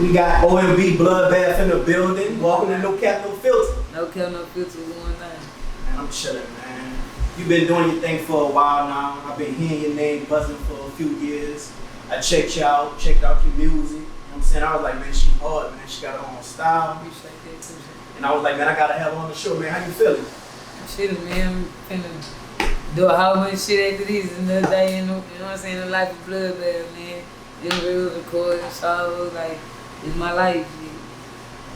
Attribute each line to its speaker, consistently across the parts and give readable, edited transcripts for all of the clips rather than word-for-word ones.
Speaker 1: We got OMB Bloodbath in the building. Welcome to No Cap, No Filter.
Speaker 2: No cap, no filter, one thing.
Speaker 1: Man, I'm chilling, man. You've been doing your thing for a while now. I've been hearing your name buzzing for a few years. I checked you out, checked out your music. You know what I'm saying? I was like, man, she hard, man. She got her own style.
Speaker 2: Appreciate that too.
Speaker 1: And I was like, man, I gotta have her on the show, man. How you feeling?
Speaker 2: Shit, man, I'm finna do a whole bunch of shit after this another day, you know what I'm saying? The life of Bloodbath, man. Interviews, recording, shows, like, it's my life,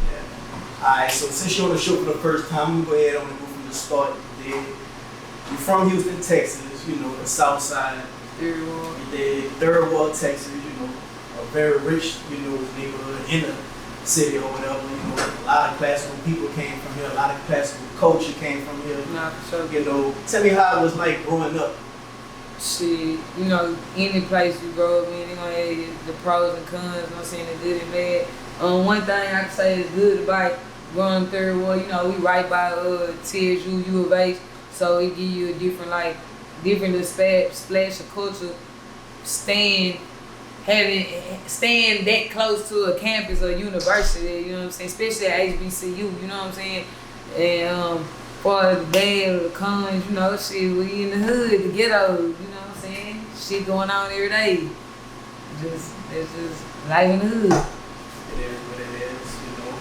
Speaker 1: Yeah. Alright, so since you're on the show for the first time, I'm gonna go ahead and go from the start. You're from Houston, Texas, you know, the south side.
Speaker 2: Third Ward.
Speaker 1: You did Third Ward, Texas, you know, a very rich, you know, neighborhood in the city or whatever. You know, a lot of classical people came from here, a lot of classical culture came from here.
Speaker 2: Nah, for sure.
Speaker 1: You know, tell me how it was like growing up.
Speaker 2: Shit, you know, any place you grow up in, they're gonna have the pros and cons, you know what I'm saying, the good and bad. One thing I can say is good about growing Third Ward, you know, we right by TSU, U of H, so it give you a different, like, different little splash of culture, staying that close to a campus or university, you know what I'm saying, especially at HBCU, you know what I'm saying, and for the bad or the cons, you know, shit, we in the hood, the ghetto, you know what I'm saying, shit going on every day, it's just life in the hood.
Speaker 1: It is what it is, you know.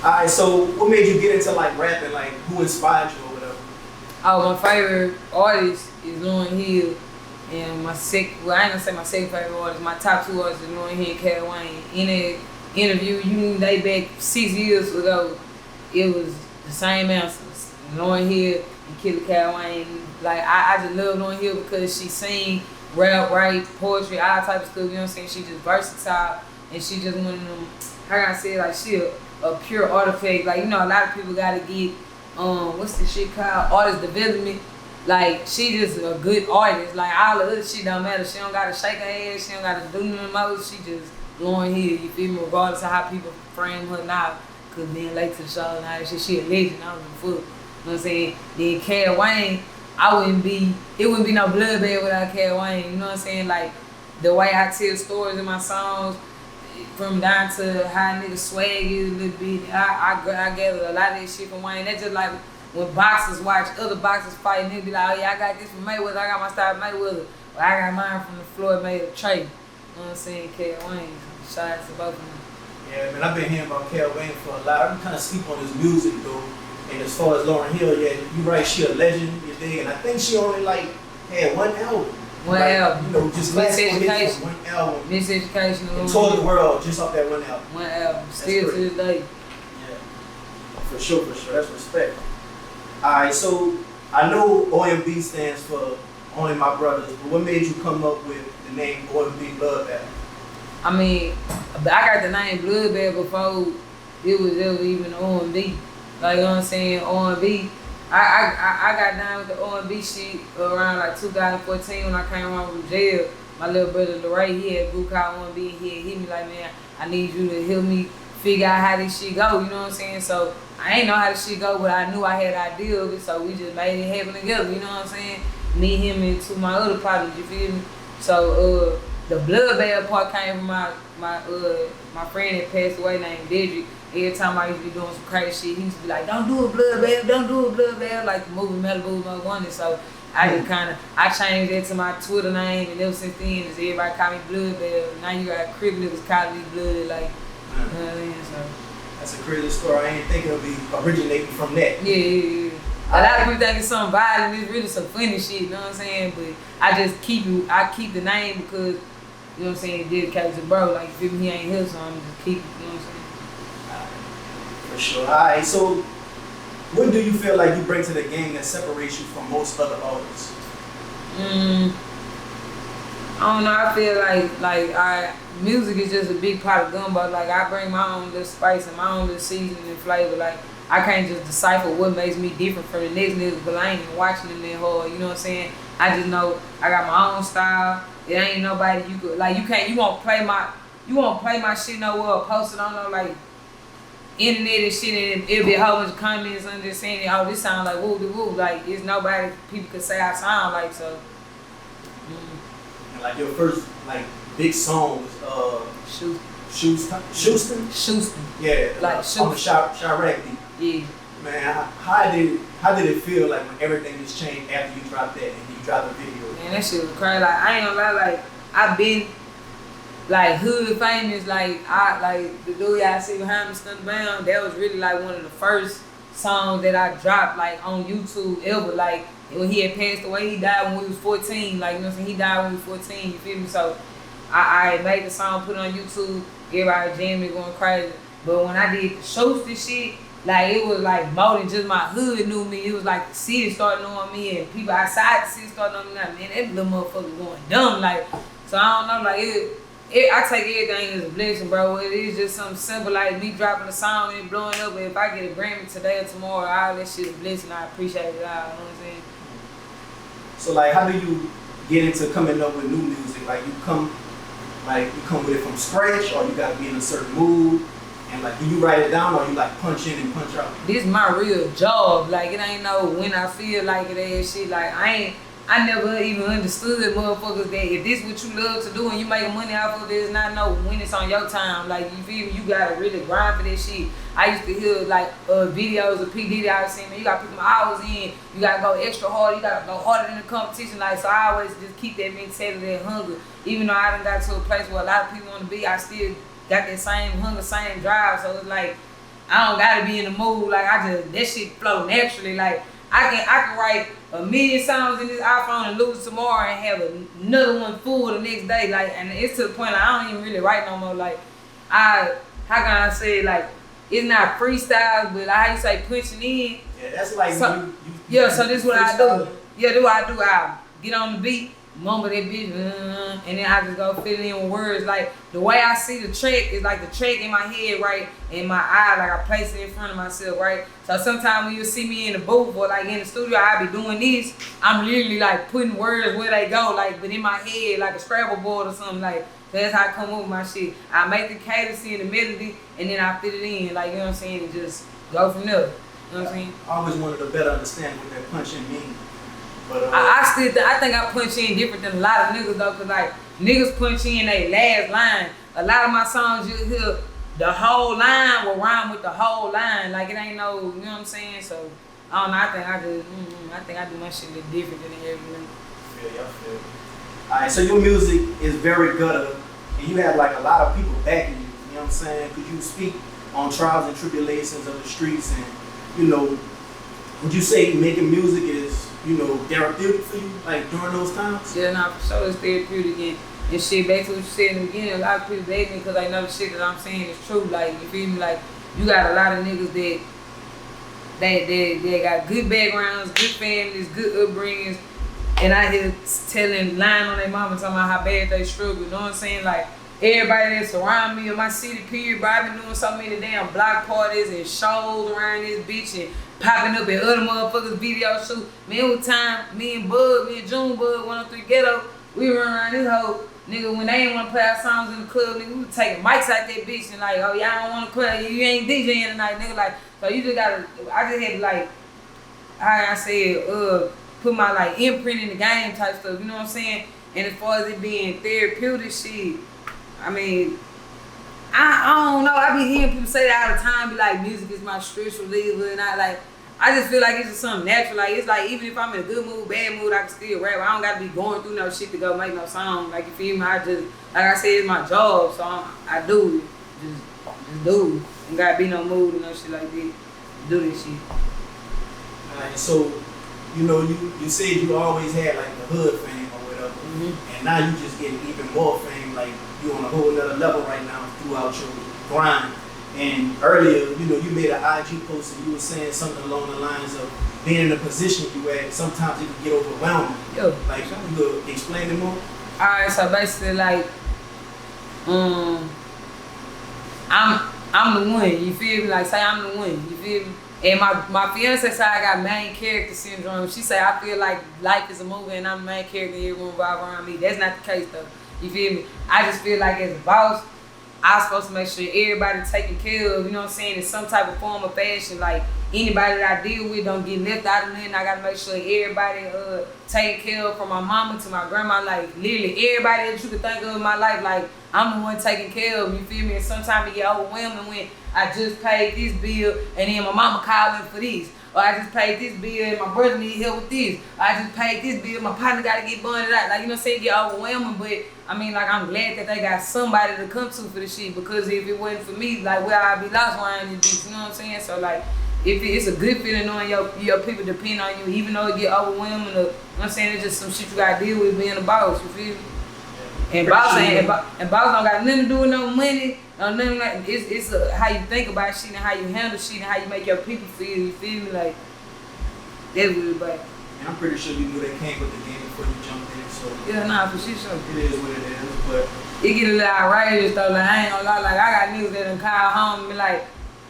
Speaker 1: Alright, so what made you get into like rapping, like who inspired you or whatever?
Speaker 2: Oh, my favorite artist is Lauryn Hill, and I ain't gonna say my second favorite artist, my top two artists is Lauryn Hill and Cal Wayne. In an interview, they back 6 years ago, it was the same answers. Lauryn Hill and Killer Cal Wayne. Like, I just love Lauryn Hill because she sing, rap, write, poetry, all type of stuff, you know what I'm saying? She just versatile, and she just one of them, how can I say it, like, she a pure artifact. Like, you know, a lot of people gotta get, what's the shit called? Artist development. Like, she just a good artist. Like, all the other shit don't matter. She don't gotta shake her ass, she don't gotta do nothing more. She just Lauryn Hill, you feel me? Regardless of how people frame her now, cause being late to the show and all that shit, she a legend, I don't give a fuck. You know what I'm saying? Then Cal Wayne, it wouldn't be no Bloodbath without Cal Wayne, you know what I'm saying? Like, the way I tell stories in my songs, from down to how niggas swag is a little bit, I gather a lot of this shit from Wayne. That's just like when boxers watch other boxers fight, and they be like, oh yeah, I got this from Mayweather, I got my style from Mayweather, but I got mine from the Floyd Mayweather Trey. You know what I'm saying? Cal Wayne, shout out to both of them.
Speaker 1: Yeah, man, I've been hearing about Cal Wayne for a lot. I'm kind of sleep on his music though. And as far as Lauryn Hill, yeah, you're right, she a legend, you dig? And I think she only like had one album.
Speaker 2: One album.
Speaker 1: You know, just
Speaker 2: Miseducation.
Speaker 1: One album.
Speaker 2: Miseducation.
Speaker 1: And toured the world just off that one album.
Speaker 2: One album. Still to this day.
Speaker 1: Yeah. For sure. That's respect. Alright, so I know OMB stands for Only My Brothers, but what made you come up with the name OMB Bloodbath?
Speaker 2: I mean, I got the name Bloodbath before it was ever even OMB. Like, you know what I'm saying? OMB. I got down with the OMB shit around like 2014 when I came home from jail. My little brother Leray, he had a group called OMB, and he had hit me like, man, I need you to help me figure out how this shit go, you know what I'm saying? So I ain't know how this shit go, but I knew I had an idea of it, so we just made it happen together, you know what I'm saying? Me, him, and two of my other partners, you feel me? So the Bloodbath part came from my friend that passed away named Dedrick. Every time I used to be doing some crazy shit, he used to be like, don't do a Bloodbath, like the movie Malibu No Wonder. So I just I changed that to my Twitter name, and ever since then, just everybody call me Bloodbath. Now you got Crip niggas calling me Blood, like, you know what I mean? So
Speaker 1: that's a crazy story. I ain't think it'll be originating from that.
Speaker 2: Yeah. A lot of people think it's something violent, it's really some funny shit, you know what I'm saying? But I just keep the name because, you know what I'm saying, dedicated to bro. Like, if he ain't here, so I'm just keep it, you know what I'm saying?
Speaker 1: For sure. Alright, so what do you feel like you bring to the game that separates you from most other artists?
Speaker 2: I don't know, I feel like music is just a big pot of gumbo. Like, I bring my own little spice and my own little seasoning and flavor. Like, I can't just decipher what makes me different from the next nigga because I ain't even watching them that hard, you know what I'm saying? I just know I got my own style. It ain't nobody you could, like, you won't play my shit nowhere or post it on no, like, internet and shit, and it'll be a whole bunch of comments under there saying, oh, this sound like woo-de-woo. Like, it's nobody people could say I sound like, so.
Speaker 1: And like your first, like, big song was, Shootston?
Speaker 2: Shootston.
Speaker 1: Yeah,
Speaker 2: Like
Speaker 1: on the Chirac beat.
Speaker 2: Yeah.
Speaker 1: Man, how did it feel like when everything just changed after you dropped that and you dropped the video?
Speaker 2: Man, that shit was crazy. Like, I ain't gonna lie, like, I've been like hood famous, like the dude I see behind me, Stun Bound, that was really like one of the first songs that I dropped like on YouTube ever. Like when he had passed away, he died when we was 14. Like, you know what I'm saying? He died when we was 14, you feel me? So I made the song, put it on YouTube, everybody jamming, going crazy. But when I did the shows, this shit, like it was like more than just my hood knew me. It was like the city started knowing me and people outside the city started knowing me. Like, man, that little motherfucker going dumb. Like, so I don't know, like I take everything as a blessing, bro. It is just something simple like me dropping a song and it blowing up. But if I get a Grammy today or tomorrow, all that shit is a blessing. I appreciate it all. You know what I'm saying?
Speaker 1: So like, how do you get into coming up with new music? Like you come with it from scratch, or you gotta be in a certain mood? And like, do you write it down, or you like punch in and punch out?
Speaker 2: This is my real job. Like, it ain't no when I feel like it ass shit. Like, I never even understood motherfuckers that if this what you love to do and you making money off of it, it's not no when it's on your time. Like, you feel me? You gotta really grind for that shit. I used to hear like videos of P. Diddy. I was saying, man, you gotta put my hours in. You gotta go extra hard. You gotta go harder than the competition. Like, so I always just keep that mentality, that hunger. Even though I done got to a place where a lot of people want to be, I still got that same hunger, same drive. So it's like, I don't gotta be in the mood. Like, that shit flow naturally. Like, I can write 1,000,000 songs in this iPhone and lose tomorrow and have another one full the next day. Like, and it's to the point like, I don't even really write no more. Like, how can I say, like, it's not freestyle, but like how you say punching in.
Speaker 1: Yeah, that's like
Speaker 2: so,
Speaker 1: you
Speaker 2: so this is what I do. Yeah, this is what I do. I get on the beat, mumble that bitch, and then I just go fill it in with words. Like, the way I see the track is like the track in my head, right? In my eye, like I place it in front of myself, right? So sometimes when you see me in the booth or like in the studio, I be doing this. I'm literally like putting words where they go, like, but in my head, like a Scrabble board or something. Like, that's how I come up with my shit. I make the cadence and the melody, and then I fit it in, like, you know what I'm saying, and just go from there. You know what I'm saying?
Speaker 1: I always wanted to better understand what that punching means. But
Speaker 2: I think I punch in different than a lot of niggas though, cause like niggas punch in their last line. A lot of my songs you hear the whole line will rhyme with the whole line. Like, it ain't no, you know what I'm saying? So I don't know. I think I do my shit a little different than everyone.
Speaker 1: I feel. All right, so your music is very gutter, and you have like a lot of people backing you. You know what I'm saying? Could you speak on trials and tribulations of the streets, and you know, would you say making music is, you know, therapeutic for you, like during those times?
Speaker 2: Yeah, nah, for sure it's therapeutic. And shit, back to what you said in the beginning, a lot of people beg me because they know the shit that I'm saying is true. Like, you feel me? Like, you got a lot of niggas that got good backgrounds, good families, good upbringings, and I hear telling, lying on their mama, talking about how bad they struggle. You know what I'm saying? Like, everybody that surround me in my city, period, bro, I've been doing so many damn block parties and shows around this bitch and popping up at other motherfuckers' video shoot. Man, it was time, me and June Bud, 103 Ghetto, we run around this hoe. Nigga, when they ain't want to play our songs in the club, nigga, we was taking mics out that bitch and like, oh, y'all don't want to play, you ain't DJing tonight, nigga. Like, so you just gotta, I just had to like, how I said, put my like imprint in the game type stuff, you know what I'm saying? And as far as it being therapeutic shit, I mean, I don't know. I be hearing people say that all the time, be like, music is my stress reliever, and I just feel like it's just something natural. Like, it's like, even if I'm in a good mood, bad mood, I can still rap. I don't gotta be going through no shit to go make no song. Like, you feel me? I just, like I said, it's my job, so I do it. Just do it. Ain't gotta be no mood and no shit like that. Do this shit.
Speaker 1: Alright, so, you know, you said you always had like the hood fame or whatever, and now you just getting even more fame. Like, you on a whole other level right now throughout your grind. And earlier, you know, you made an IG post and you were saying something along the lines of being in the position you at, sometimes it can get overwhelming.
Speaker 2: Yo,
Speaker 1: like, you could explain it more?
Speaker 2: Alright, so basically, like, I'm the one, you feel me? Like, say I'm the one, you feel me? And my fiance said I got main character syndrome. She say I feel like life is a movie and I'm the main character and everyone revolve around me. That's not the case though. You feel me? I just feel like as a boss, I'm supposed to make sure everybody taken care of, you know what I'm saying, in some type of form or fashion. Like, anybody that I deal with don't get left out of nothing. I gotta make sure everybody taken care of, from my mama to my grandma, like literally everybody that you could think of in my life, like I'm the one taking care of, you feel me? And sometimes it get overwhelming when I just paid this bill and then my mama calling for this. Or I just paid this bill and my brother need help with this. Or I just paid this bill, my partner gotta get bonded out. Like, you know what I'm saying? It get overwhelming, but I mean, like, I'm glad that they got somebody to come to for this shit, because if it wasn't for me, like, where I'd be lost around this bitch, you know what I'm saying? So, like, if it's a good feeling knowing your people depend on you, even though it get overwhelming, or, you know what I'm saying? It's just some shit you gotta deal with being a boss, you feel me? And boss don't got nothing to do with no money, or nothing like. It's how you think about shit and how you handle shit and how you make your people feel. You feel me? Like that's what it's about.
Speaker 1: And I'm pretty sure you knew they came with the game before you jumped in. So
Speaker 2: yeah, nah, for shit, sure.
Speaker 1: It is what it is, but
Speaker 2: it get a little outrageous though. Like I ain't gonna lie, like I got niggas that done call home and be like,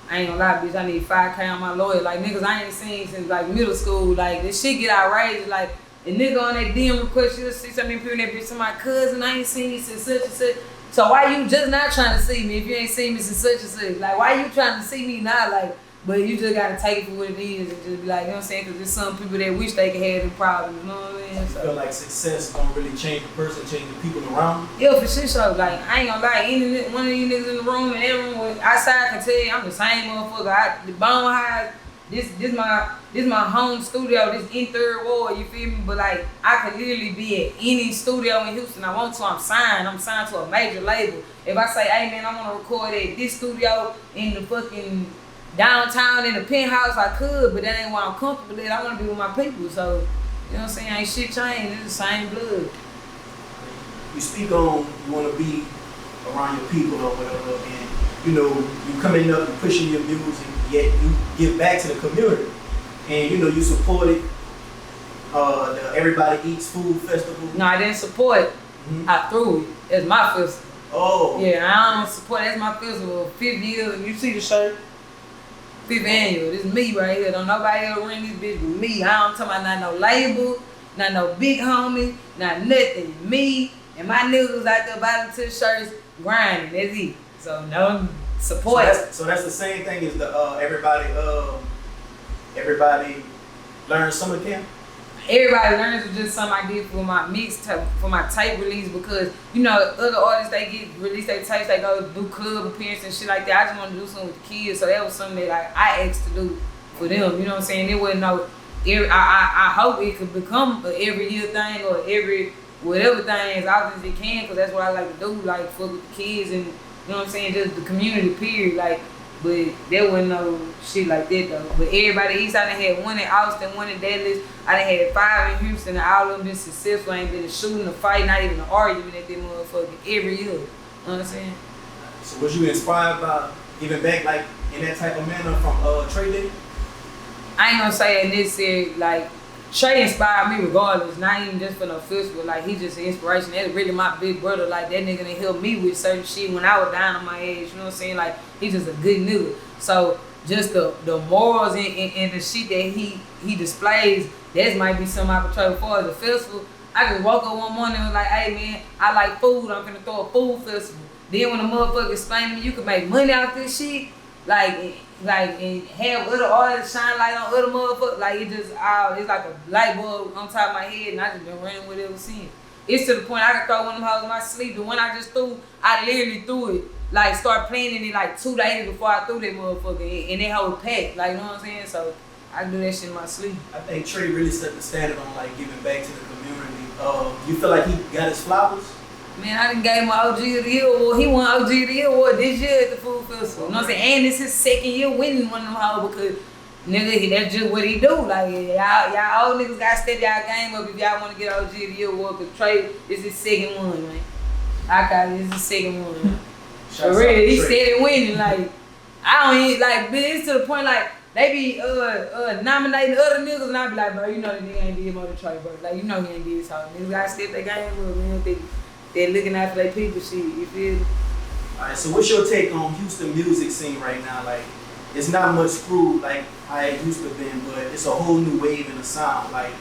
Speaker 2: I ain't gonna lie, bitch, I need $5K on my lawyer. Like niggas I ain't seen since like middle school. Like this shit get outrageous. Like. The nigga on that DM request, you'll see so many people that bitch to my cousin, I ain't seen you since such and such. So why you just not trying to see me if you ain't seen me since such and such? Like, why you trying to see me now? Like, but you just gotta take it for what it is and just be like, you know what I'm saying? Because there's some people that wish they could have them problems, you know what I mean?
Speaker 1: So you feel like success don't really change the person, change the people around?
Speaker 2: Yeah, for sure. So, like, I ain't gonna lie, one of these niggas in the room and everyone outside can tell you I'm the same motherfucker. The bone highs. This my home studio. This in Third Ward. You feel me? But like I could literally be at any studio in Houston I want to. I'm signed to a major label. If I say, hey man, I want to record at this studio in the fucking downtown in the penthouse, I could. But that ain't why I'm comfortable at. I want to be with my people. So you know what I'm saying? Ain't shit changed. It's the same blood.
Speaker 1: You speak on you want to be around your people or whatever, and you know you coming up and pushing your music. Yet you give back to the community, and you know you supported the Everybody Eats Food Festival.
Speaker 2: No, I didn't support it. Mm-hmm. I threw it. It's my festival.
Speaker 1: Oh.
Speaker 2: Yeah, I don't support. That's my festival. 5th year. You see the shirt? 5th annual. This is me right here. Don't nobody else run this bitch but me. I don't talk about not no label, not no big homie, not nothing. Me and my niggas out there buying the shirts, grinding. That's it. So no. Support.
Speaker 1: So that's the same thing as the everybody learns summer camp.
Speaker 2: Everybody learns is just something I did for my mixtape, for my tape release, because you know other artists they get release their tapes, they go do club appearances and shit like that. I just want to do something with the kids, so that was something that like I asked to do for them. You know what I'm saying? It wasn't no. I hope it could become an every year thing or every whatever thing as often as it can, because that's what I like to do, like fuck with the kids and. You know what I'm saying? Just the community, period. Like, but there wasn't no shit like that though. But everybody east, I done had one in Austin, one in Dallas. I done had 5 in Houston, and all of them been successful. Ain't been a shooting, a fight, not even an argument at that motherfucker every year. You know what I'm saying?
Speaker 1: So was you inspired by giving back like in that type of manner from Trey Day?
Speaker 2: I ain't gonna say that necessarily like. Trey inspired me regardless, not even just for no festival. Like, he just an inspiration. That's really my big brother. Like, that nigga done helped me with certain shit when I was down on my age. You know what I'm saying? Like, he's just a good nigga. So, just the morals and the shit that he displays, that might be something I portray before as a festival. I just woke up one morning and was like, hey, man, I like food. I'm finna throw a food festival. Then when the motherfucker explained to me you can make money off this shit, like and have other artists shine light on other motherfuckers, like it's like a light bulb on top of my head, and I just been running with it ever since. It's to the point I can throw one of them hoes in my sleep. The one I just threw, I literally threw it, like start playing in it like 2 days before I threw that motherfucker, and that hoe was packed, like you know what I'm saying? So I do that shit in my sleep.
Speaker 1: I think Trey really set the standard on like giving back to the community. You feel like he got his flowers?
Speaker 2: Man, I done gave him an OG of the Year award. He won OG of the Year award this year at the Food Festival. You know what I'm saying? And this is his 2nd year winning one of them hoes because, nigga, that's just what he do. Like, y'all old niggas gotta step y'all game up if y'all wanna get OG of the Year award, because Trey is his 2nd one, man. I got it, it's his 2nd one. For real, he steady winning. Like, I don't even, like, bitch, it's to the point, like, they be nominating other niggas, and I be like, bro, you know that nigga ain't did more than Trey, bro. Like, you know he ain't did so. Niggas gotta step their game up, man. They're looking after their people shit, you feel me?
Speaker 1: Alright, so what's your take on Houston music scene right now? Like, it's not much screwed like I used to been, but it's a whole new wave in the sound. Like,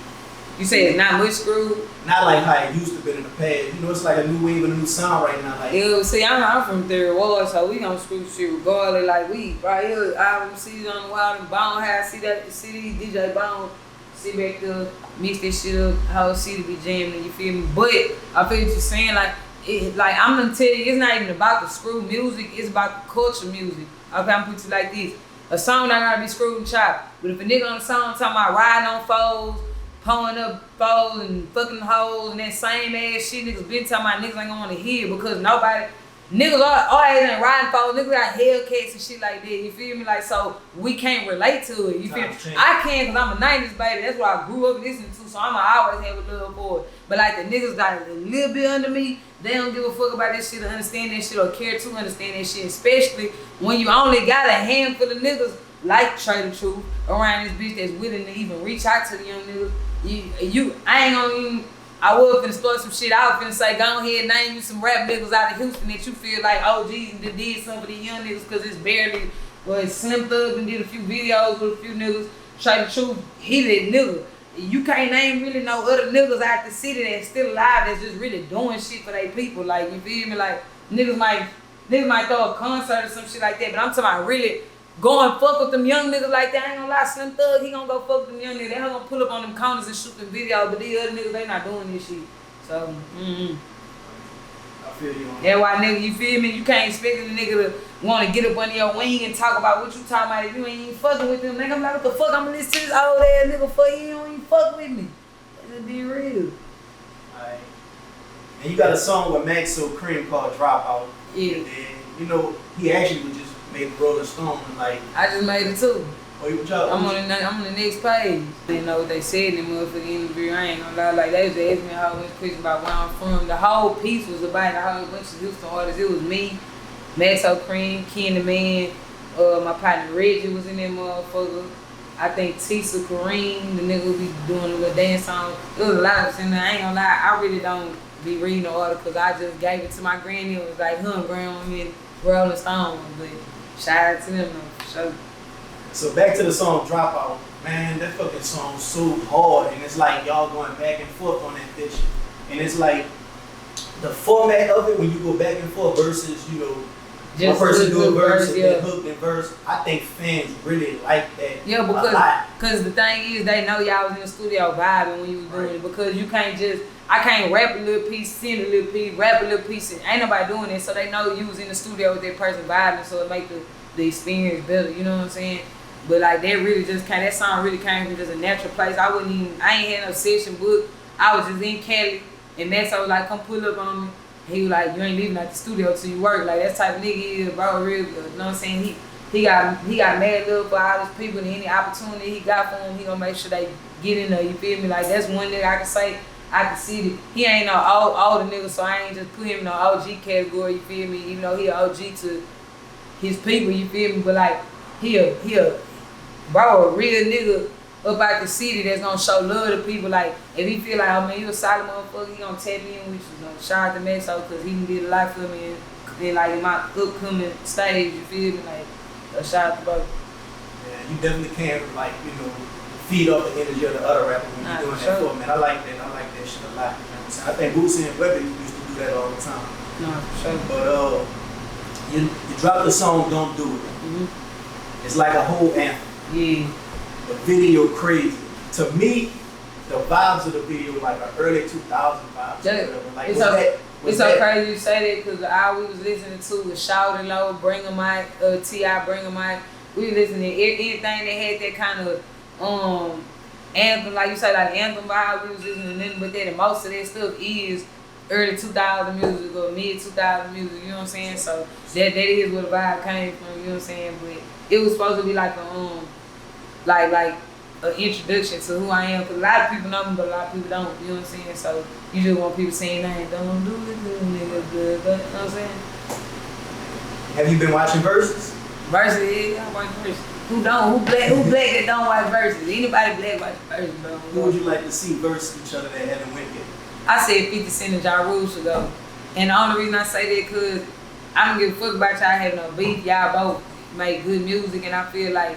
Speaker 2: You say it's not much screwed?
Speaker 1: Not like how it used to be in the past. You know, it's like a new wave and a new sound right now. Like,
Speaker 2: Yeah, see, I'm from Third Ward, so we gonna screw shit regardless. Like we right here, album CD on the wild and Bone House, see that CD, DJ Bone, sit back there, mix that shit up, whole CD be jamming, you feel me? But I feel what you're saying, like I'm gonna tell you, it's not even about the screw music, it's about the culture music. Okay, I'm put you like this. A song not gotta be screwed and chopped. But if a nigga on a song talking about riding on foes, pulling up foes and fucking hoes and that same ass shit niggas been talking about, niggas ain't gonna wanna hear because nobody, niggas always ain't riding foes, niggas got Hellcats and shit like that, you feel me? Like, so we can't relate to it, you feel me? I can cause I'm a 90s baby, that's what I grew up listening to, so I'ma always have a love for it. But like the niggas got a little bit under me, they don't give a fuck about that shit or understand that shit or care to understand that shit, especially when you only got a handful of niggas like Trader Truth around this bitch that's willing to even reach out to the young niggas. I ain't gonna even, I was finna start some shit. I was finna say, go ahead, name you some rap niggas out of Houston that you feel like OGs that did some of the young niggas because it's barely, well, Slim Thug and did a few videos with a few niggas. Trader Truth, he that nigga. You can't name really no other niggas out the city that's still alive that's just really doing shit for their people. Like, you feel me? Like, niggas might throw a concert or some shit like that, but I'm talking about really go and fuck with them young niggas like that. I ain't gonna lie, Slim Thug, he gonna go fuck with them young niggas. They gonna pull up on them corners and shoot them videos, but these other niggas, they not doing this shit. So,
Speaker 1: I feel you on that.
Speaker 2: That's why, nigga, you feel me? You can't expect a nigga to want to get up under your wing and talk about what you talking about if you ain't even fucking with them. Nigga, I'm like, what the fuck? I'm gonna listen to this old ass nigga for you don't even fuck with me. Let's be real.
Speaker 1: Alright. And you got a song with Maxo Cream called Dropout.
Speaker 2: Yeah.
Speaker 1: And then, you know, he actually was just made Rolling Stone and like.
Speaker 2: I just made it too.
Speaker 1: Oh, you job?
Speaker 2: I'm on the next page. They know what they said in the motherfucking interview. I ain't gonna lie, like they was asking me a whole bunch of questions about where I'm from. The whole piece was about a whole bunch of Houston artists. It was me, Maxo Cream, Ken the Man, my partner Reggie was in that motherfucker. I think Tisa Kareem, the nigga who be doing a little dance song. It was a lot of us in there. I ain't gonna lie, I really don't be reading the article because I just gave it to my granny. It was like, grandma and Rolling Stone. But shout out to them though, for sure.
Speaker 1: So back to the song Dropout. Man, that fucking song's so hard, and it's like y'all going back and forth on that bitch. And it's like the format of it when you go back and forth versus, you know, one person do a verse and then hook and verse. I think fans really like that.
Speaker 2: Yeah, because the thing is, they know y'all was in the studio vibing when you was doing it. Because you can't just, I can't rap a little piece, sing a little piece, rap a little piece. And ain't nobody doing it, so they know you was in the studio with that person vibing, so it make the experience better. You know what I'm saying? But like that really just came, that song really came from just a natural place. I ain't had no session book. I was just in Cali, and that's I was like, come pull up on me. He was like, you ain't leaving out the studio till you work. Like that type of nigga is, bro, real good. You know what I'm saying? He got mad love for all his people, and any opportunity he got for them, he gonna make sure they get in there. You feel me? Like that's one nigga I can say I can see that he ain't no older nigga, so I ain't just put him in no OG category. You feel me? Even though he an OG to his people, you feel me? But like he a bro, a real nigga up out the city that's gonna show love to people. Like, if he feel like, oh man, you a solid motherfucker, he gonna tap me in with you. Shout out to Maxo, cause he did a lot for me and like in my upcoming stage, you feel me? Like, shout out to both.
Speaker 1: Yeah, you definitely can, like, you know, feed off the energy of the other rapper when you're doing that for, man. I like that shit a lot. You know what I'm saying? I think Boosie and Weber used to do that all the time.
Speaker 2: No, for sure.
Speaker 1: But you drop the song Don't Do It.
Speaker 2: Mm-hmm.
Speaker 1: It's like a whole anthem.
Speaker 2: Yeah.
Speaker 1: The video crazy. To me, the vibes of the video like an early 2000 vibes. Like,
Speaker 2: it's so crazy you say that because all we was listening to was Shout and Low, Bring 'em Out, T.I. Bring 'em Out. We was listening to anything that had that kind of anthem, like you say, like anthem vibe. We was listening to nothing but that, and most of that stuff is early 2000 music or mid 2000 music. You know what I'm saying? So that is where the vibe came from. You know what I'm saying? But it was supposed to be like a like an introduction to who I am, because a lot of people know me, but a lot of people don't, you know what I'm saying? So you just want people saying, I ain't don't do it, good nigga, good, but, you know what I'm saying?
Speaker 1: Have you been watching Versus?
Speaker 2: Versus, yeah, I watch Versus. Who don't? Who black that don't watch Versus? Anybody black watch Versus, bro?
Speaker 1: Who would you like to see versus each other that haven't went yet?
Speaker 2: I said 50 Cent and Ja Rule should go. And the only reason I say that, because I don't give a fuck about y'all having no beef. Y'all both make good music, and I feel like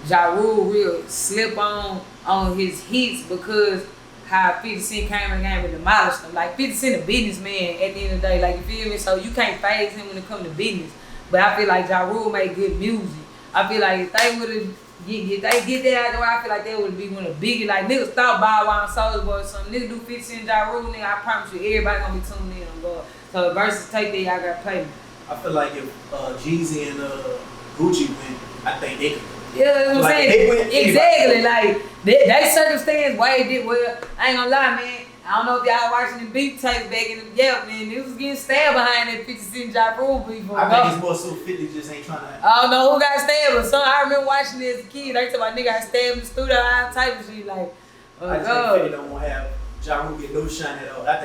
Speaker 2: Ja Rule real slip on his hits because how 50 Cent came in the game and demolished them. Like 50 Cent a businessman at the end of the day, like you feel me? So you can't phase him when it comes to business. But I feel like Ja Rule made good music. I feel like if they would've get that out the way, I feel like they would be one of the biggest. Like niggas thought Bow Wow and Soulja Boy or something. Niggas do 50 Cent Ja Rule, nigga. I promise you, everybody gonna be tuned in on God. So the verses take that, y'all gotta play me.
Speaker 1: I feel like if Jeezy and Gucci went, I think they could.
Speaker 2: Yeah, that's what I'm saying. Exactly. Like they circumstance way did well. I ain't gonna lie, man. I don't know if y'all watching the beef tapes back in the man. It was getting stabbed behind that 50 Cent Ja Rule beef.
Speaker 1: I think it's more so 50 just ain't trying to.
Speaker 2: I don't know who got stabbed, but I remember watching this as a kid. They told my nigga got stabbed in the studio, all type of shit. Like,
Speaker 1: I just think 50 don't want to have Ja Rule get no shine at all.
Speaker 2: But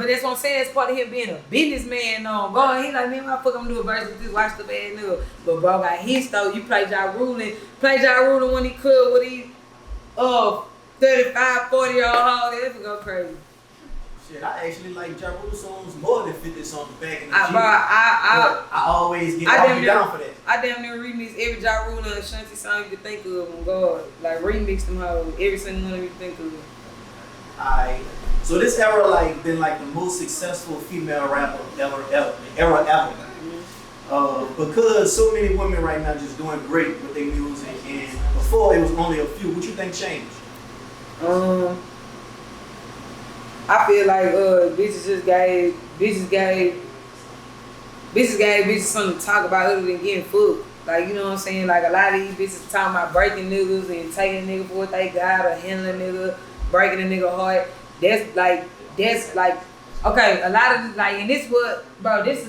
Speaker 2: that's what I'm saying. That's part of him being a businessman. God, he like, man, why the fuck I'm do a verse with this watch the bad nigga. But bro got hits though. You play Ja Rule when he could with these 35, 40-year-old hoes. That would go crazy.
Speaker 1: Shit, I actually like Ja Rule songs more than 50 songs back in the day.
Speaker 2: I
Speaker 1: always get down for that.
Speaker 2: I damn near remix every Ja Rule and Ashanti song you could think of. On God, like remix them hoes. Every single one you could think of.
Speaker 1: Alright, so this era like been like the most successful female rapper ever. Because so many women right now just doing great with their music, and before it was only a few. What you think changed?
Speaker 2: I feel like bitches gave something to talk about other than getting fucked. Like, you know what I'm saying? Like a lot of these bitches talking about breaking niggas and taking a nigga for what they got or handling a nigga, breaking a nigga heart. That's like okay, a lot of like, and this is the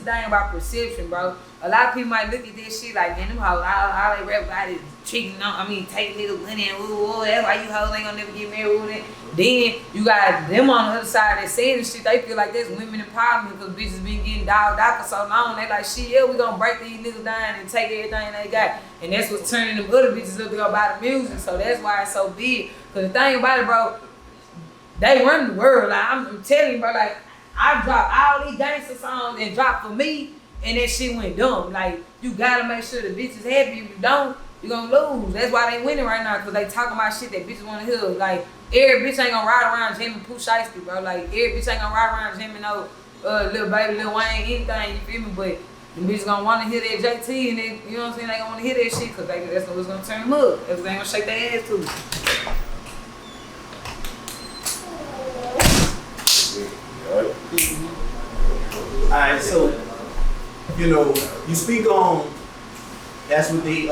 Speaker 2: thing about perception, bro. A lot of people might look at this shit like, man, them hoes, all they rap about is taking niggas money and woo, that's why you hoes ain't gonna never get married with it. Then you got them on the other side that saying this shit, they feel like there's women empowerment because bitches been getting dogged out for so long. They like, shit, yeah, we gonna break these niggas down and take everything they got. And that's what's turning them other bitches up to go buy the music. So that's why it's so big. Cause the thing about it, bro, they run the world. Like I'm telling you, bro, like I dropped all these gangster songs and dropped for me, and that shit went dumb. Like you gotta make sure the bitch is happy. If you don't, you gonna lose. That's why they winning right now, cause they talking about shit that bitches wanna hear. Like every bitch ain't gonna ride around jamming Pooh Shiesty, bro. Like every bitch ain't gonna ride around jamming no Lil Baby, Lil Wayne, anything. You feel me? But the bitches gonna wanna hear that JT, and they, you know what I'm saying? They gonna wanna hear that shit, cause that's what's gonna turn them up. That's what they gonna shake their ass to.
Speaker 1: Alright, so you speak on that's what they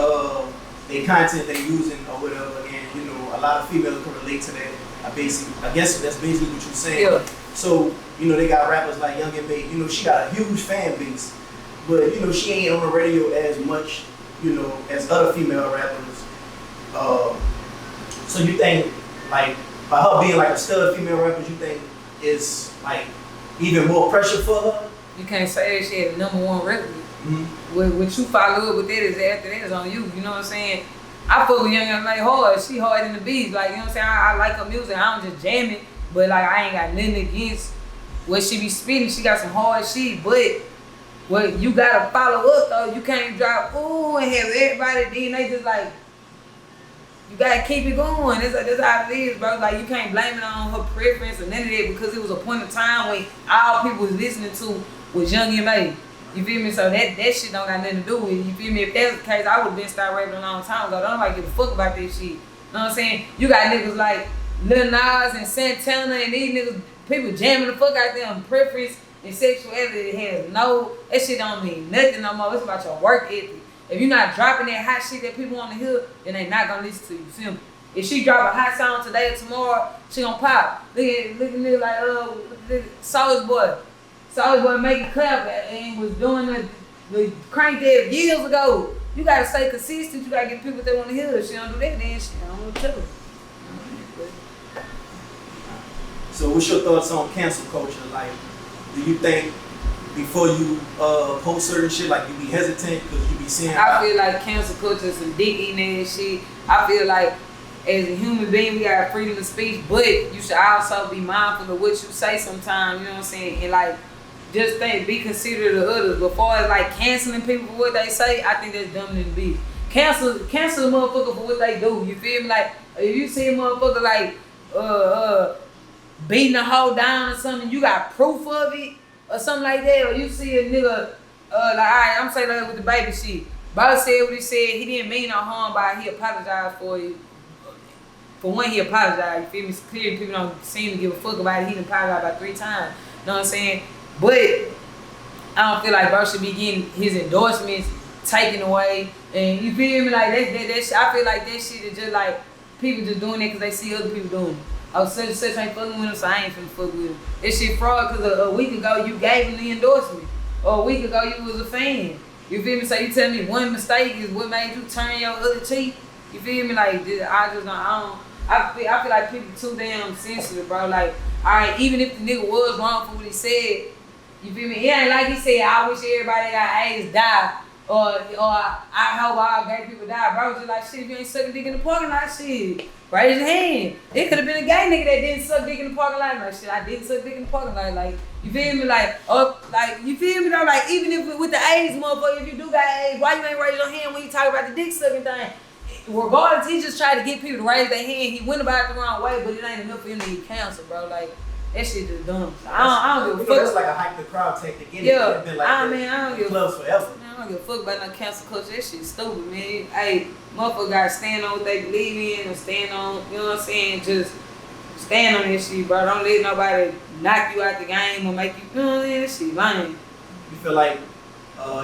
Speaker 1: content they using or whatever, and a lot of females can relate to that. I guess that's basically what you're saying.
Speaker 2: Yeah.
Speaker 1: So they got rappers like Young and Bae. She got a huge fan base, but she ain't on the radio as much as other female rappers. So you think like by her being like a stud female rapper, you think it's like even more pressure for her?
Speaker 2: You can't say that she had the #1 record.
Speaker 1: Mm-hmm.
Speaker 2: What you follow up with that is after that is on you. You know what I'm saying? I fuck with Young and Bae hard. She hard in the beats. Like, you know what I'm saying? I like her music. I don't just jam it. But like I ain't got nothing against what she be spitting. She got some hard shit. But what you gotta follow up though. You can't drop and have everybody then they just like, you gotta keep it going. That's how it is, bro. Like you can't blame it on her preference or none of that, because it was a point of time when all people was listening to was Young and Bae. You feel me? So that shit don't got nothing to do with it. You feel me? If that was the case, I would have been started rapping a long time ago. Don't nobody give a fuck about this shit. You know what I'm saying? You got niggas like Lil Nas and Santana and these niggas, people jamming the fuck out them. Preference and sexuality that shit don't mean nothing no more. It's about your work ethic. If you're not dropping that hot shit that people want to hear, then they not gonna listen to you. Simple. If she drop a hot song today or tomorrow, she gonna pop. Look at nigga like Soulja Boy. Soulja Boy making clap and was doing the crank that years ago. You gotta stay consistent. You gotta get people that want to hear. If she don't do that, then she don't want to tell her.
Speaker 1: So what's your thoughts on cancel culture? Like, do you think before you post certain shit, like you be hesitant because you be seeing?
Speaker 2: I feel like cancel culture is some dick eating ass shit. I feel like as a human being, we got freedom of speech, but you should also be mindful of what you say sometimes, you know what I'm saying? And like, just be considerate of others. Before it's like canceling people for what they say, I think that's dumb than the beef. Cancel a motherfucker for what they do, you feel me? Like, if you see a motherfucker like, beating a hoe down or something, you got proof of it or something like that, or you see a nigga like, alright, I'm saying like with the baby shit. Bro said what he said. He didn't mean no harm by it. He apologized for it. For one, he apologized. You feel me? Clearly, people don't seem to give a fuck about it. He done apologized about 3 times. You know what I'm saying? But I don't feel like bro should be getting his endorsements taken away. And you feel me? Like that shit, I feel like that shit is just like people just doing it because they see other people doing it. Oh, such and such ain't fucking with him, so I ain't finna fuck with him. This shit fraud because a week ago you gave him the endorsement. Or a week ago you was a fan. You feel me? So you tell me one mistake is what made you turn your other cheek? You feel me? Like, I feel like people too damn sensitive, bro. Like, alright, even if the nigga was wrong for what he said, you feel me? It ain't like he said, I wish everybody that got AIDS die. Or I hope all gay people die, bro. Just like, shit, if you ain't sucking dick in the parking lot, shit, raise your hand. It could have been a gay nigga that didn't suck dick in the parking lot. Like, shit, I didn't suck dick in the parking lot. Like, you feel me? Like, you feel me though? Like, even if with the AIDS, motherfucker, if you do got AIDS, why you ain't raise your hand when you talk about the dick sucking thing? Regardless, he just tried to get people to raise their hand. He went about it the wrong way, but it ain't enough for him to get cancer, bro. Like, that shit just dumb. I don't give a fuck.
Speaker 1: That's like a hype the crowd tactic.
Speaker 2: Yeah,
Speaker 1: it's been like
Speaker 2: I don't give
Speaker 1: clubs forever.
Speaker 2: Man, I don't give a fuck about no cancel culture. That shit stupid, man. Hey, motherfucker gotta stand on what they believe in and stand on, you know what I'm saying? Just stand on this shit, bro. Don't let nobody knock you out the game or make you, you know what I'm saying? This shit lame.
Speaker 1: You feel like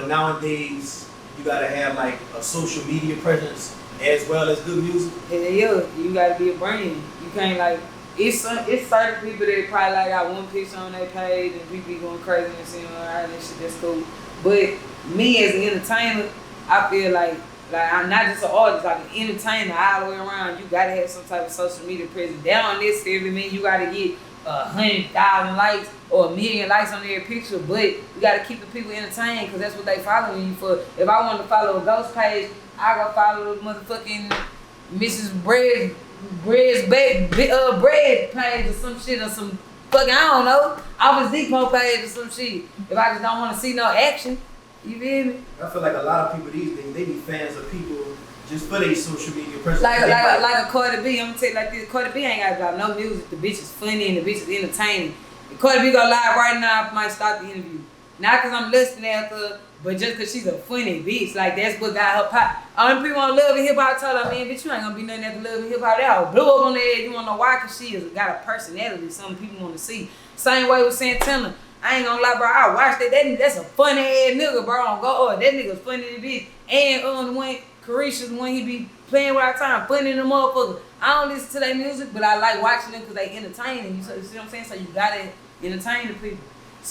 Speaker 1: nowadays you gotta have like a social media presence as well as good music?
Speaker 2: Yeah, you gotta be a brand. You can't like, it's certain people that probably like got one picture on their page and people be going crazy and saying, alright, that shit, that's cool. But me as an entertainer, I feel like I'm not just an artist, like an entertainer all the way around. You gotta have some type of social media presence. That don't necessarily mean you gotta get 100,000 likes or 1 million likes on their picture, but you gotta keep the people entertained because that's what they following you for. If I wanted to follow a ghost page, I go follow the motherfucking Mrs. Bread's bread page or some shit or some fucking, I don't know, Office Depot page or some shit. If I just don't want to see no action, you feel me?
Speaker 1: I feel like a lot of people these days, they be fans of people just for their social media presence.
Speaker 2: Like a Cardi B, I'm gonna tell you like this, Cardi B ain't gotta drop no music, the bitch is funny and the bitch is entertaining. If Cardi B go live right now, I might stop the interview. Not cause I'm listening after her, but just cause she's a funny bitch. Like that's what got her pop. All them people on Love and Hip Hop told her, man, bitch, you ain't gonna be nothing after Love and Hip Hop. That hoe blew up on the head. You wanna know why? Cause she got a personality some people wanna see. Same way with Santana. I ain't gonna lie, bro. I watched that. That's a funny ass nigga, bro. On God, that nigga's funny to bitch. And the one Carisha's the one he be playing with all the time, funny in the motherfucker. I don't listen to their music, but I like watching them because they entertaining. You see what I'm saying? So you gotta entertain the people.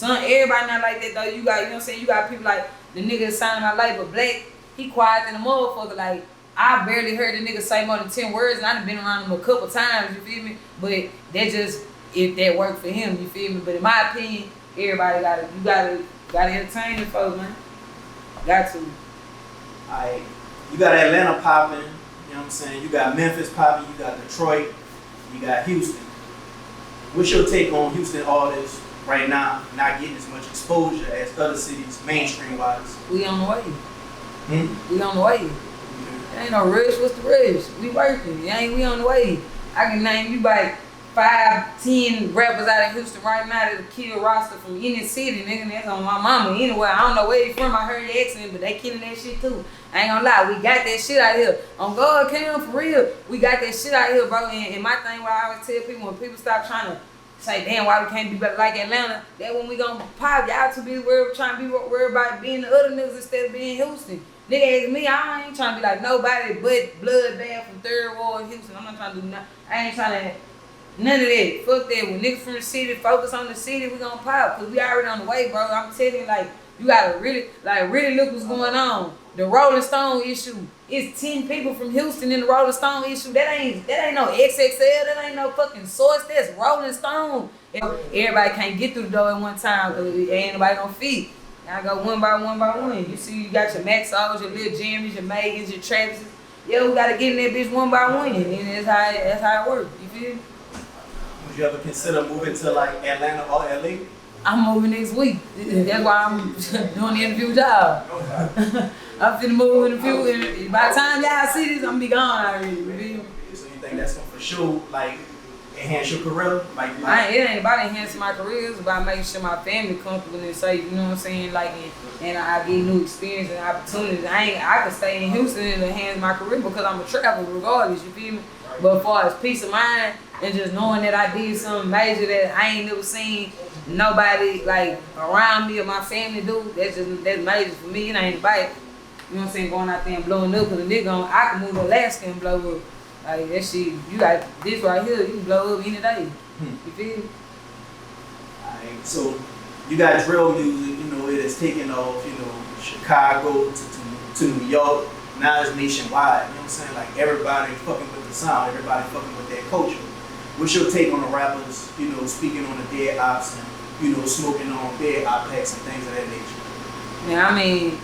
Speaker 2: Everybody not like that though. You got, you know what I'm saying? You got people like the nigga signing my life, but Black, he quiet than a motherfucker. Like, I barely heard the nigga say more than 10 words, and I done been around him a couple times, you feel me? But that just, if that worked for him, you feel me? But in my opinion, everybody gotta entertain the folks, man. Got to.
Speaker 1: Alright, you got Atlanta popping, you know what I'm saying? You got Memphis popping, you got Detroit, you got Houston. What's your take on Houston artists right now not getting as much exposure as other cities, mainstream wise?
Speaker 2: We on the way. We on the way. There ain't no rush. What's the rush? We working. We on the way. I can name you like 5, 10 rappers out of Houston right now that'll kill roster from any city, nigga. That's on my mama anyway. I don't know where they from. I heard the accent, but they killing that shit too. I ain't gonna lie. We got that shit out here. On God, Cam, for real. We got that shit out here, bro. And my thing, what I always tell people, when people stop trying to say, damn, why we can't be better like Atlanta, that when we gonna pop, y'all to be trying to be worried about being the other niggas instead of being Houston. Nigga ask me, I ain't trying to be like nobody but Bloodbath from 3rd Ward, Houston. I'm not trying to do nothing. I ain't trying to, none of that. Fuck that. When niggas from the city focus on the city, we gonna pop. Cause we already on the way, bro. I'm telling you, like, you gotta really look what's going on. The Rolling Stone issue. It's 10 people from Houston in the Rolling Stone issue. That ain't no XXL. That ain't no fucking Source. That's Rolling Stone. Everybody can't get through the door at one time because ain't nobody gonna fit. Now I go one by one. You see, you got your Maxos, your Lil Jimmys, your Megans, your Travises. Yeah, we gotta get in that bitch one by one, and that's how it works. You feel me?
Speaker 1: Would you ever consider moving to like Atlanta or LA?
Speaker 2: I'm moving next week. That's why I'm doing the interview job. I'm finna move in a few, and by the time y'all see this, I'm gonna be gone already.
Speaker 1: So you think that's gonna for sure, like, enhance your career?
Speaker 2: It ain't about enhancing my career. It's about making sure my family comfortable and safe. You know what I'm saying? Like, and I get new experience and opportunities. I can stay in Houston and enhance my career because I'm a traveler regardless. You feel me? But as far as peace of mind and just knowing that I did something major that I ain't never seen nobody like around me or my family do, that's major for me. It ain't about, you know what I'm saying, going out there and blowing up because a nigga I can move to Alaska and blow up. Like that shit, you got this right here, you can blow up any day. You feel me?
Speaker 1: Alright, so you got drill music, you know, it has taken off, you know, Chicago to New York. Now it's nationwide, you know what I'm saying? Like everybody fucking with the sound, everybody fucking with their culture. What's your take on the rappers, you know, speaking on the dead ops and, you know, smoking on dead op packs and things of that nature?
Speaker 2: Man, I mean,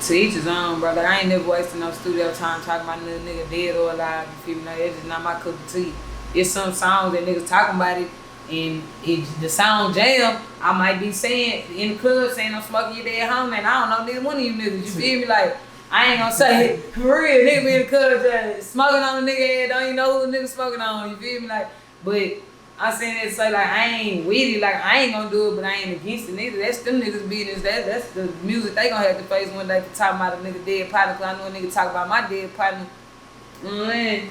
Speaker 2: to each his own, brother. I ain't never wasting no studio time talking about another nigga dead or alive. You feel me? Like, it's just not my cup of tea. It's some songs that niggas talking about it, and the sound jam, I might be saying in the club saying I'm smoking your dead home, and I don't know neither one of you niggas. You feel me? Like, I ain't gonna say it for real. Nigga be in the club smoking on a nigga head, don't even know who the nigga smoking on. You feel me? Like, but I'm saying that to say like I ain't with it, like I ain't gonna do it, but I ain't against it neither. That's them niggas business. That's the music they gonna have to face one day for talking about a nigga dead partner. Cause I know a nigga talk about my dead partner. But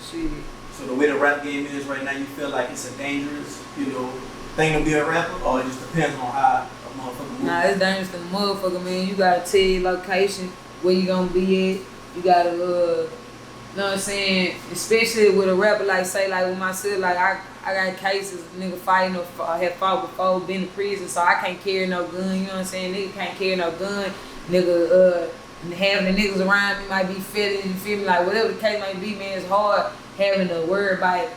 Speaker 2: shit.
Speaker 1: So the way the rap game is right now, you feel like it's a dangerous, you know, thing to be a rapper, or it just depends on how a motherfucker moves?
Speaker 2: Nah, it's dangerous to the motherfucker, man. You gotta tell your location where you gonna be at. You gotta you know what I'm saying? Especially with a rapper like say like with myself, like I got cases of nigga fighting or have fought before, been to prison, so I can't carry no gun, you know what I'm saying? Nigga can't carry no gun. Nigga having the niggas around me might be fitting, you feel me? Like whatever the case might be, man, it's hard having to worry about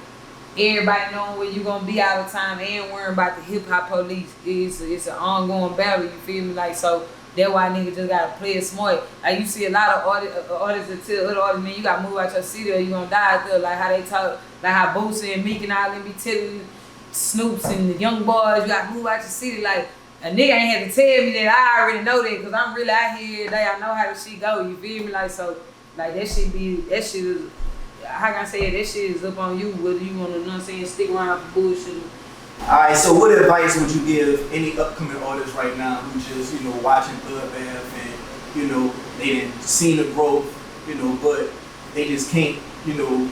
Speaker 2: everybody knowing where you gonna be all the time and worrying about the hip hop police. It's an ongoing battle, you feel me? Like so that's why niggas just gotta play it smart. Like you see a lot of artists that tell other artists, man, you gotta move out your city or you gonna die out there. Like how they talk, like how Boosie and Meek and all them be telling Snoops and the young boys, you gotta move out your city. Like a nigga ain't had to tell me that. I already know that because I'm really out here every day. I know how the shit go. You feel me? Like so, like that shit is. How can I say it? That shit is up on you whether you wanna, you know what I'm saying, stick around for bullshit.
Speaker 1: Alright, so what advice would you give any upcoming artists right now who just, you know, watching Bloodbath and, you know, they didn't see the growth, you know, but they just can't, you know,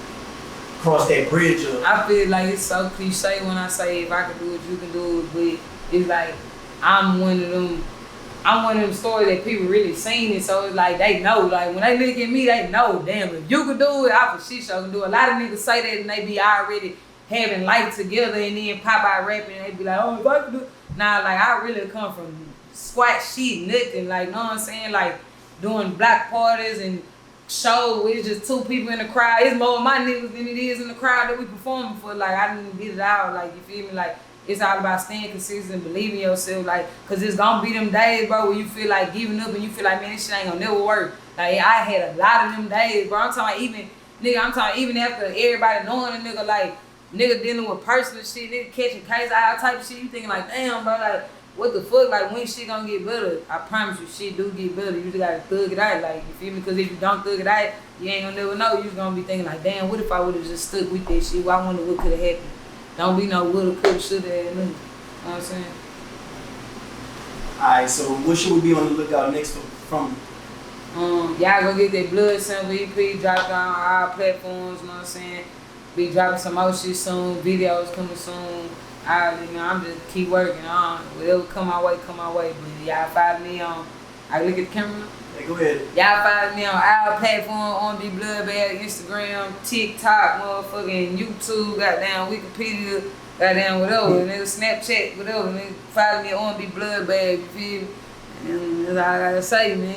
Speaker 1: cross that bridge up?
Speaker 2: I feel like it's so cliche when I say if I can do it, you can do it, but it's like I'm one of them stories that people really seen it, so it's like they know, like when they look at me, they know, damn, if you can do it, I for shit sure can do it. A lot of niggas say that and they be already having life together and then pop out rapping and they be like, oh, if I can do it. Nah, like I really come from squat shit, nothing, like, know what I'm saying? Like doing block parties and shows where it's just two people in the crowd. It's more of my niggas than it is in the crowd that we performing for. Like I didn't get it out, like you feel me? Like it's all about staying consistent, believing yourself, like, cause it's gonna be them days, bro, where you feel like giving up and you feel like, man, this shit ain't gonna never work. Like I had a lot of them days, bro. I'm talking even after everybody knowing a nigga, like, nigga dealing with personal shit, nigga catching cases, all type of shit, you thinking like, damn, bro, like, what the fuck, like, when shit gonna get better? I promise you, shit do get better. You just gotta thug it out, like, you feel me? Cause if you don't thug it out, you ain't gonna never know. You just gonna be thinking like, damn, what if I would've just stuck with that shit? Well, I wonder what could've happened. Don't be no woulda, coulda, shoulda, nigga. You know what I'm saying?
Speaker 1: Alright, so what should we be on the lookout next from?
Speaker 2: Y'all go get that Blood Sample EP, drop it on all platforms, you know what I'm saying? Be dropping some more shit soon, videos coming soon. You know, I'm just keep working on whatever come my way, But y'all follow me on, I look at the camera.
Speaker 1: Hey, go ahead.
Speaker 2: Y'all follow me on our platform, OMB Bloodbath, Instagram, TikTok, motherfucking YouTube, goddamn Wikipedia, goddamn whatever, and then Snapchat, whatever. And then follow me on OMB Bloodbath, you feel me? And that's all I gotta say, man.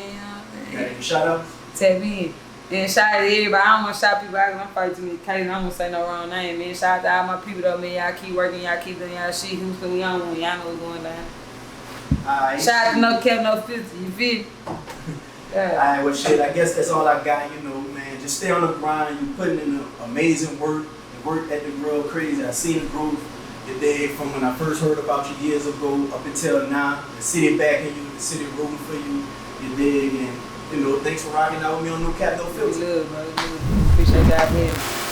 Speaker 2: You know
Speaker 1: Okay, shout out.
Speaker 2: Tap in. And shout out to everybody. I don't want to shout people out because I'm fighting too many cases. I don't want to say no wrong name, man. Shout out to all my people though, man. Y'all keep working, y'all keep doing y'all shit. Who's putting y'all on? Y'all know what's going down.
Speaker 1: Alright.
Speaker 2: Shout out to No Cap, No Filter. You feel me? Yeah.
Speaker 1: Alright, well shit, I guess that's all I got, you know, man. Just stay on the grind. You putting in the amazing work. The work at the real crazy. I seen the growth today from when I first heard about you years ago up until now. The city backing you, the city rooting for you, you dig, and you know, thanks for rocking out with me on No Cap, No Filter.
Speaker 2: Love, bro. Appreciate y'all being here.